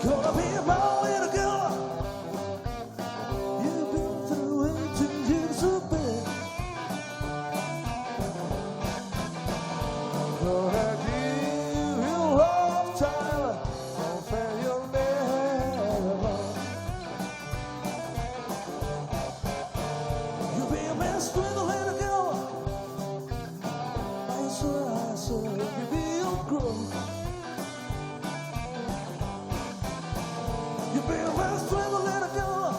Gonna be my little girl. You've been through 18 years of pain. Gonna give you love time, so fair you'll never know. You'll be messed with a little girl. I swear, maybe you'll grow. You've been messed with a little girl.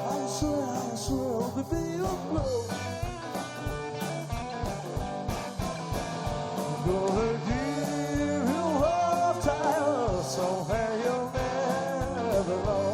I swear, baby, you'll grow. Gonna give you love time, somewhere you'll never know.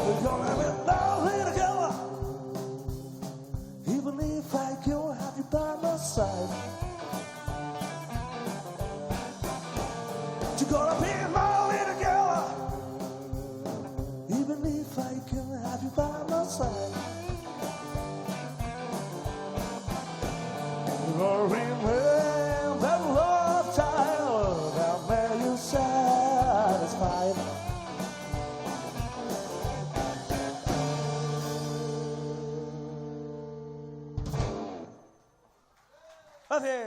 We're gonna be lovely together, even if I can't have you by my side. You're gonna be my little girl, even if I can't have you by my side. You're gonna remember that love time that made you satisfied. Así.